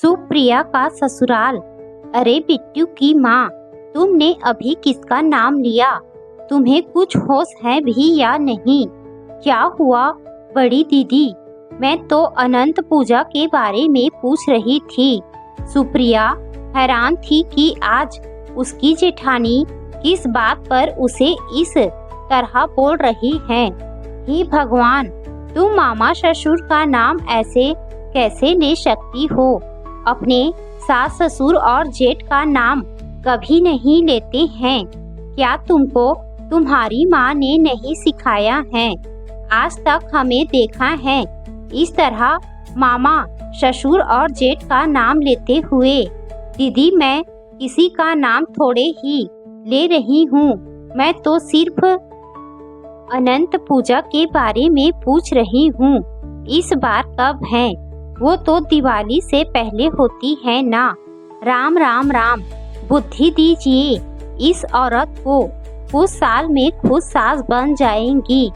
सुप्रिया का ससुराल। अरे बिट्टू की माँ, तुमने अभी किसका नाम लिया? तुम्हें कुछ होश है भी या नहीं? क्या हुआ बड़ी दीदी? मैं तो अनंत पूजा के बारे में पूछ रही थी। सुप्रिया हैरान थी कि आज उसकी जेठानी किस बात पर उसे इस तरह बोल रही है। हे भगवान, तुम मामा ससुर का नाम ऐसे कैसे ले सकती हो? अपने सास ससुर और जेठ का नाम कभी नहीं लेते हैं। क्या तुमको तुम्हारी माँ ने नहीं सिखाया है? आज तक हमें देखा है इस तरह मामा ससुर और जेठ का नाम लेते हुए। दीदी, मैं किसी का नाम थोड़े ही ले रही हूँ, मैं तो सिर्फ अनंत पूजा के बारे में पूछ रही हूँ। इस बार कब है? वो तो दिवाली से पहले होती है ना। राम राम राम, बुद्धि दीजिए इस औरत को, कुछ साल में खुद सास बन जाएंगी।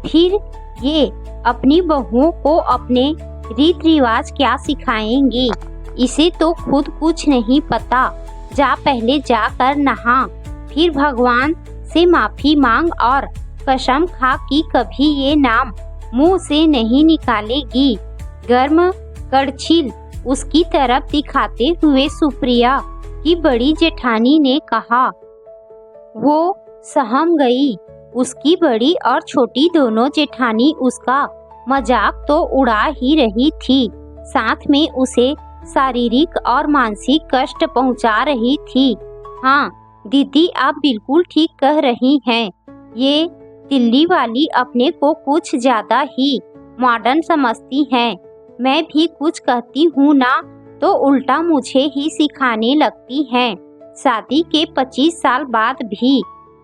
फिर ये अपनी बहुओं को अपने रीत रिवाज क्या सिखाएंगी? इसे तो खुद कुछ नहीं पता। जा पहले जाकर नहा, फिर भगवान से माफी मांग और कसम खा कि कभी ये नाम मुंह से नहीं निकालेगी। गर्म कड़छिल उसकी तरफ दिखाते हुए सुप्रिया की बड़ी जेठानी ने कहा। वो सहम गई। उसकी बड़ी और छोटी दोनों जेठानी उसका मजाक तो उड़ा ही रही थी, साथ में उसे शारीरिक और मानसिक कष्ट पहुंचा रही थी। हाँ दीदी, आप बिल्कुल ठीक कह रही हैं। ये दिल्ली वाली अपने को कुछ ज्यादा ही मॉडर्न समझती हैं। मैं भी कुछ कहती हूँ ना तो उल्टा मुझे ही सिखाने लगती हैं। शादी के 25 साल बाद भी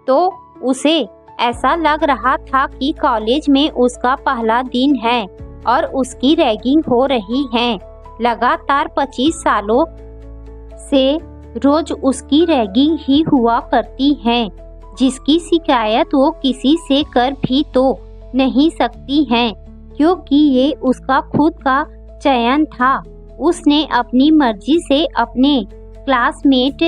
तो उसे ऐसा लग रहा था कि कॉलेज में उसका पहला दिन है और उसकी रैगिंग हो रही है। लगातार 25 सालों से रोज उसकी रैगिंग ही हुआ करती है, जिसकी शिकायत वो किसी से कर भी तो नहीं सकती है, क्योंकि ये उसका खुद का चयन था। उसने अपनी मर्जी से अपने क्लासमेट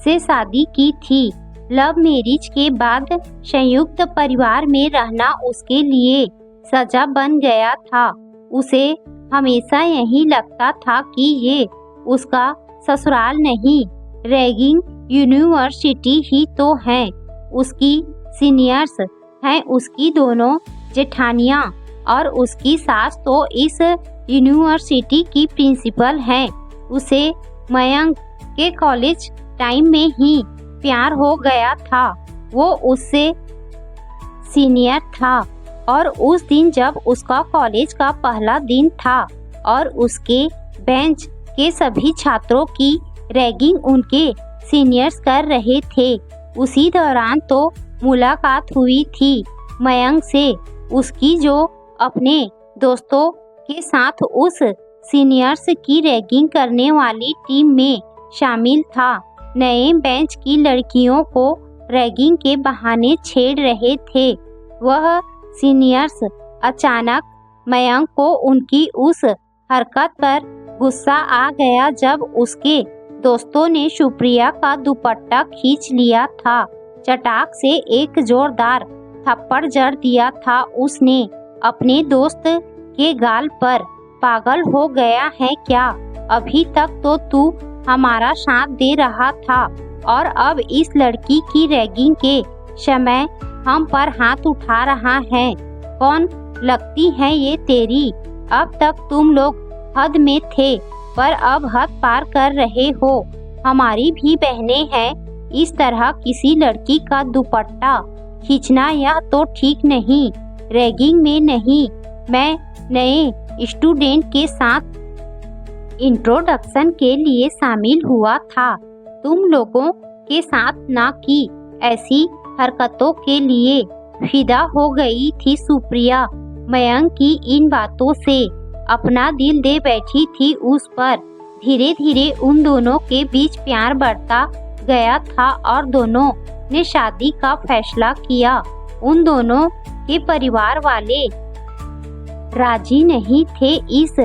से शादी की थी। लव मैरिज के बाद संयुक्त परिवार में रहना उसके लिए सजा बन गया था। उसे हमेशा यही लगता था कि ये उसका ससुराल नहीं, रैगिंग यूनिवर्सिटी ही तो है। उसकी सीनियर्स हैं उसकी दोनों जेठानियाँ और उसकी सास तो इस यूनिवर्सिटी की प्रिंसिपल है। उसे मयंक के कॉलेज टाइम में ही प्यार हो गया था। वो उससे सीनियर था और उस दिन जब उसका कॉलेज का पहला दिन था और उसके बेंच के सभी छात्रों की रैगिंग उनके सीनियर्स कर रहे थे, उसी दौरान तो मुलाकात हुई थी मयंक से, उसकी जो अपने दोस्तों के साथ उस सीनियर्स की रैगिंग करने वाली टीम में शामिल था। नए बेंच की लड़कियों को रैगिंग के बहाने छेड़ रहे थे। वह सीनियर्स अचानक मयंक को उनकी उस हरकत पर गुस्सा आ गया जब उसके दोस्तों ने सुप्रिया का दुपट्टा खींच लिया था। चटाक से एक जोरदार थप्पड़ जड़ दिया था उसने अपने दोस्त के गाल पर। पागल हो गया है क्या? अभी तक तो तू हमारा साथ दे रहा था और अब इस लड़की की रैगिंग के समय हम पर हाथ उठा रहा है। कौन लगती है ये तेरी? अब तक तुम लोग हद में थे पर अब हद पार कर रहे हो। हमारी भी बहनें हैं, इस तरह किसी लड़की का दुपट्टा खींचना यह तो ठीक नहीं। रैगिंग में नहीं, मैं नए स्टूडेंट के साथ इंट्रोडक्शन के लिए शामिल हुआ था, तुम लोगों के साथ ना कि ऐसी हरकतों के लिए। फिदा हो गई थी सुप्रिया मयंक की इन बातों से, अपना दिल दे बैठी थी उस पर। धीरे धीरे उन दोनों के बीच प्यार बढ़ता गया था और दोनों ने शादी का फैसला किया। उन दोनों के परिवार वाले राजी नहीं थे इस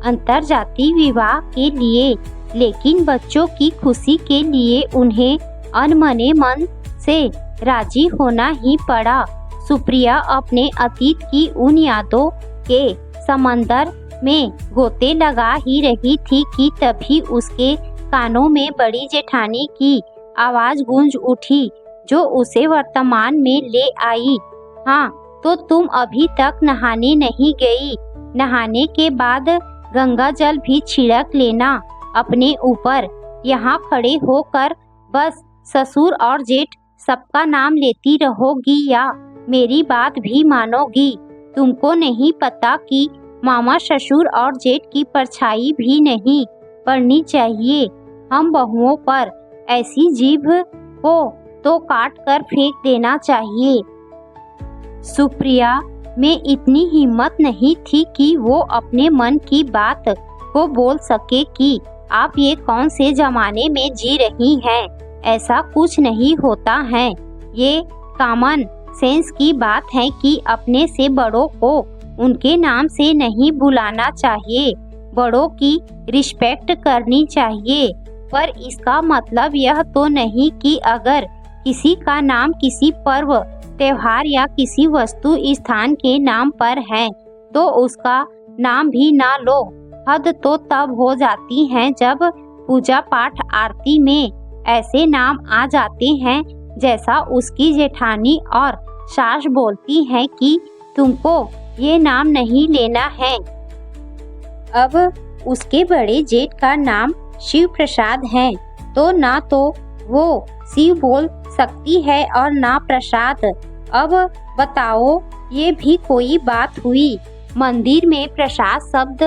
अंतरजातीय विवाह के लिए, लेकिन बच्चों की खुशी के लिए उन्हें अनमने मन से राजी होना ही पड़ा। सुप्रिया अपने अतीत की उन यादों के समंदर में गोते लगा ही रही थी कि तभी उसके कानों में बड़ी जेठानी की आवाज गूंज उठी, जो उसे वर्तमान में ले आई। हाँ, तो तुम अभी तक नहाने नहीं गई? नहाने के बाद गंगा जल भी छिड़क लेना अपने ऊपर। यहाँ खड़े होकर बस ससुर और जेठ सबका नाम लेती रहोगी या मेरी बात भी मानोगी? तुमको नहीं पता कि मामा ससुर और जेठ की परछाई भी नहीं पड़नी चाहिए हम बहुओं पर। ऐसी जीभ को तो काट कर फेंक देना चाहिए। सुप्रिया में इतनी हिम्मत नहीं थी कि वो अपने मन की बात को बोल सके कि आप ये कौन से जमाने में जी रही हैं। ऐसा कुछ नहीं होता है। ये कॉमन सेंस की बात है कि अपने से बड़ों को उनके नाम से नहीं बुलाना चाहिए, बड़ों की रिस्पेक्ट करनी चाहिए। पर इसका मतलब यह तो नहीं कि अगर किसी का नाम किसी पर्व, त्योहार या किसी वस्तु स्थान के नाम पर है तो उसका नाम भी ना लो। हद तो तब हो जाती है जब पूजा पाठ आरती में ऐसे नाम आ जाते हैं जैसा उसकी जेठानी और सास बोलती हैं कि तुमको ये नाम नहीं लेना है। अब उसके बड़े जेठ का नाम शिव प्रसाद है, तो ना तो वो शिव बोल सकती है और ना प्रसाद। अब बताओ, ये भी कोई बात हुई? मंदिर में प्रसाद शब्द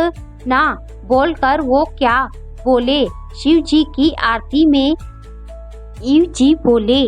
ना बोलकर वो क्या बोले? शिव जी की आरती में शिव जी बोले।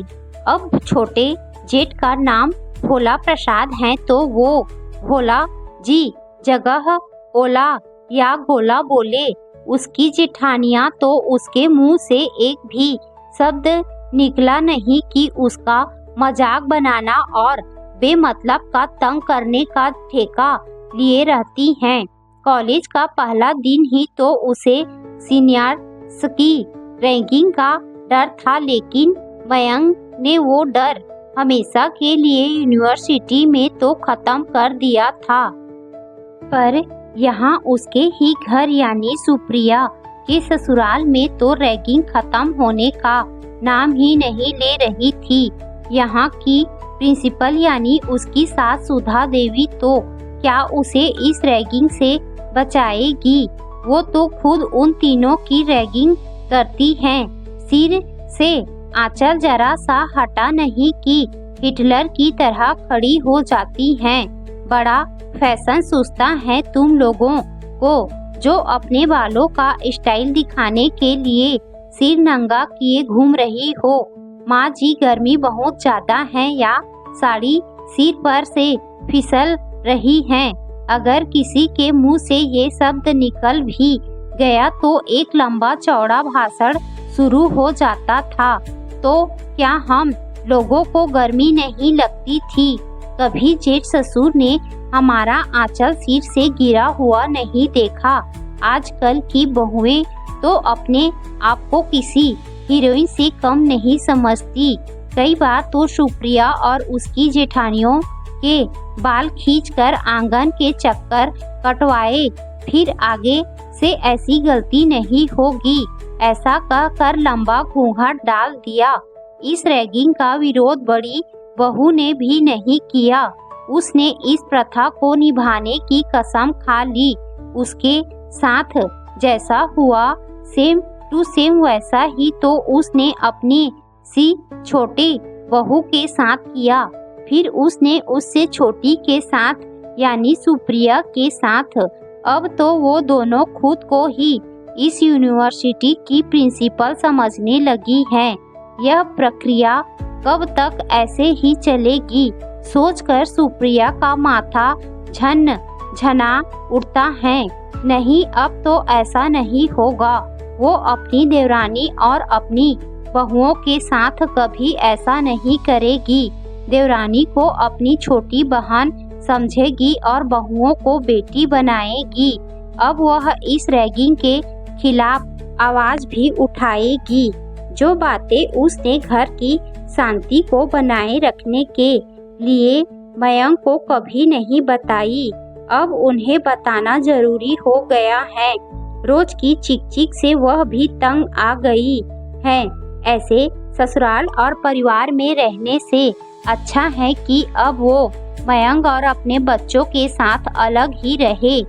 अब छोटे जेठ का नाम भोला प्रसाद है तो वो भोला जी जगह ओला या गोला बोले। उसकी जेठानियाँ तो उसके मुंह से एक भी शब्द निकला नहीं कि उसका मजाक बनाना और बेमतलब का तंग करने का ठेका लिए रहती हैं। कॉलेज का पहला दिन ही तो उसे सीनियर्स की रैंकिंग का डर था, लेकिन मयंक ने वो डर हमेशा के लिए यूनिवर्सिटी में तो खत्म कर दिया था। पर यहाँ उसके ही घर यानी सुप्रिया के ससुराल में तो रैगिंग खत्म होने का नाम ही नहीं ले रही थी। यहाँ की प्रिंसिपल यानी उसकी सास सुधा देवी तो क्या उसे इस रैगिंग से बचाएगी? वो तो खुद उन तीनों की रैगिंग करती हैं। सिर से आंचल जरा सा हटा नहीं कि हिटलर की तरह खड़ी हो जाती हैं। बड़ा फैशन सूझता है तुम लोगों को, जो अपने बालों का स्टाइल दिखाने के लिए सिर नंगा किए घूम रही हो। माँ जी, गर्मी बहुत ज्यादा है या साड़ी सिर पर से फिसल रही है? अगर किसी के मुंह से ये शब्द निकल भी गया तो एक लंबा चौड़ा भाषण शुरू हो जाता था। तो क्या हम लोगों को गर्मी नहीं लगती थी? कभी जेठ ससुर ने हमारा आंचल सिर से गिरा हुआ नहीं देखा। आजकल की बहुएं तो अपने आप को किसी हीरोइन से कम नहीं समझती। कई बार तो सुप्रिया और उसकी जेठानियों के बाल खींचकर आंगन के चक्कर कटवाए। फिर आगे से ऐसी गलती नहीं होगी, ऐसा कहकर लंबा घूंघट डाल दिया। इस रैगिंग का विरोध बड़ी बहू ने भी नहीं किया। उसने इस प्रथा को निभाने की कसम खा ली। उसके साथ जैसा हुआ सेम टू सेम वैसा ही तो उसने अपनी सी छोटी बहू के साथ किया। फिर उसने उससे छोटी के साथ यानी सुप्रिया के साथ। अब तो वो दोनों खुद को ही इस यूनिवर्सिटी की प्रिंसिपल समझने लगी हैं। यह प्रक्रिया कब तक ऐसे ही चलेगी, सोचकर सुप्रिया का माथा झना उठता है। नहीं, अब तो ऐसा नहीं होगा। वो अपनी देवरानी और अपनी बहुओं के साथ कभी ऐसा नहीं करेगी। देवरानी को अपनी छोटी बहन समझेगी और बहुओं को बेटी बनाएगी। अब वह इस रैगिंग के खिलाफ आवाज भी उठाएगी। जो बातें उसने घर की शांति को बनाए रखने के लिए मयंक को कभी नहीं बताई, अब उन्हें बताना जरूरी हो गया है। रोज की चिक-चिक से वह भी तंग आ गई है। ऐसे ससुराल और परिवार में रहने से अच्छा है कि अब वो मयंक और अपने बच्चों के साथ अलग ही रहे।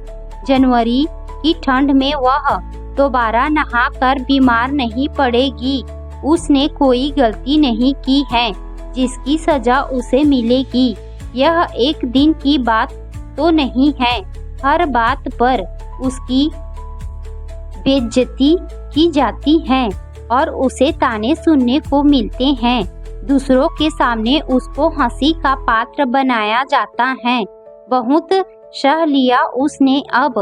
जनवरी की ठंड में वह दोबारा नहाकर बीमार नहीं पड़ेगी। उसने कोई गलती नहीं की है जिसकी सजा उसे मिलेगी। यह एक दिन की बात तो नहीं है, हर बात पर उसकी बेइज्जती की जाती है और उसे ताने सुनने को मिलते हैं। दूसरों के सामने उसको हंसी का पात्र बनाया जाता है। बहुत सह लिया उसने, अब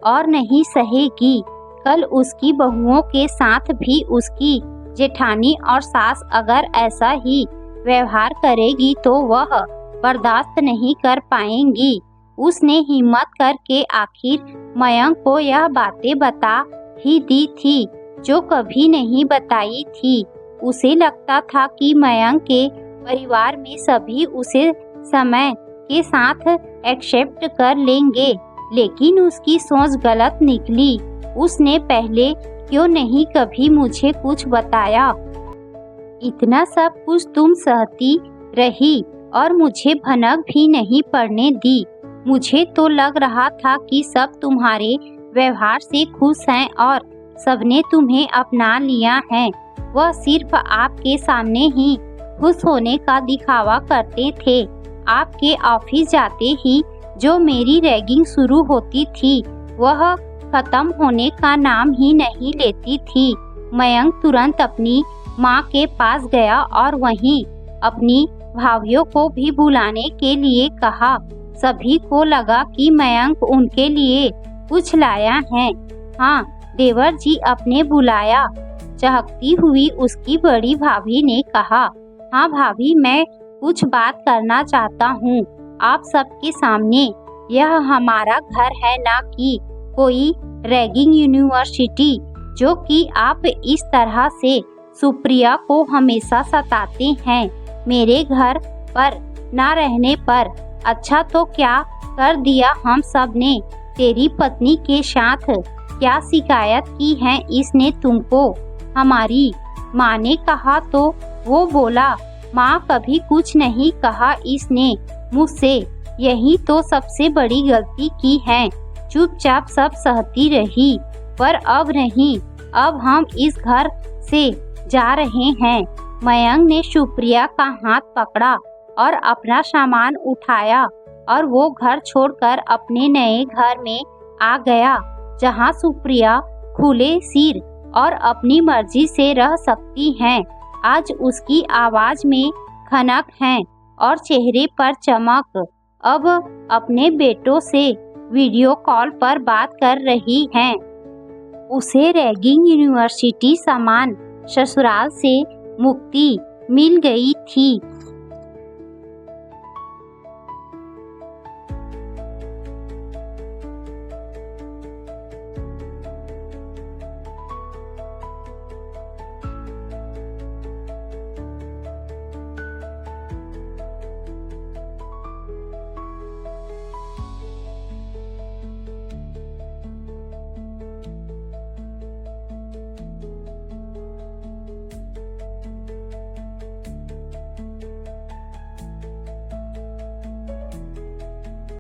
और नहीं सहेगी। कल उसकी बहुओं के साथ भी उसकी जेठानी और सास अगर ऐसा ही व्यवहार करेगी तो वह बर्दाश्त नहीं कर पाएंगी। उसने हिम्मत करके आखिर मयंक को यह बातें बता ही दी थी जो कभी नहीं बताई थी। उसे लगता था कि मयंक के परिवार में सभी उसे समय के साथ एक्सेप्ट कर लेंगे, लेकिन उसकी सोच गलत निकली। उसने पहले क्यों नहीं कभी मुझे कुछ बताया? इतना सब कुछ तुम सहती रही और मुझे भनक भी नहीं पड़ने दी। मुझे तो लग रहा था कि सब तुम्हारे व्यवहार से खुश हैं और सबने तुम्हें अपना लिया है। वह सिर्फ आपके सामने ही खुश होने का दिखावा करते थे। आपके ऑफिस जाते ही जो मेरी रैगिंग शुरू होती थी वह खत्म होने का नाम ही नहीं लेती थी। मयंक तुरंत अपनी माँ के पास गया और वहीं अपनी भाभियों को भी बुलाने के लिए कहा। सभी को लगा कि मयंक उनके लिए कुछ लाया है। हाँ, देवर जी अपने बुलाया। चहकती हुई उसकी बड़ी भाभी ने कहा, हाँ भाभी, मैं कुछ बात करना चाहता हूँ आप सबके सामने। यह हमारा घर है, ना कि कोई रैगिंग यूनिवर्सिटी जो कि आप इस तरह से सुप्रिया को हमेशा सताते हैं। मेरे घर पर ना रहने पर अच्छा तो क्या कर दिया हम सब ने। तेरी पत्नी के साथ क्या शिकायत की है इसने तुमको? हमारी माँ ने कहा तो वो बोला। माँ कभी कुछ नहीं कहा इसने मुझसे। यही तो सबसे बड़ी गलती की है। चुपचाप सब सहती रही, पर अब नहीं, अब हम इस घर से जा रहे हैं। मयंक ने सुप्रिया का हाथ पकड़ा और अपना सामान उठाया और वो घर छोड़कर अपने नए घर में आ गया, जहां सुप्रिया खुले सिर और अपनी मर्जी से रह सकती हैं। आज उसकी आवाज में खनक है और चेहरे पर चमक। अब अपने बेटों से वीडियो कॉल पर बात कर रही हैं। उसे रैगिंग यूनिवर्सिटी समान ससुराल से मुक्ति मिल गई थी।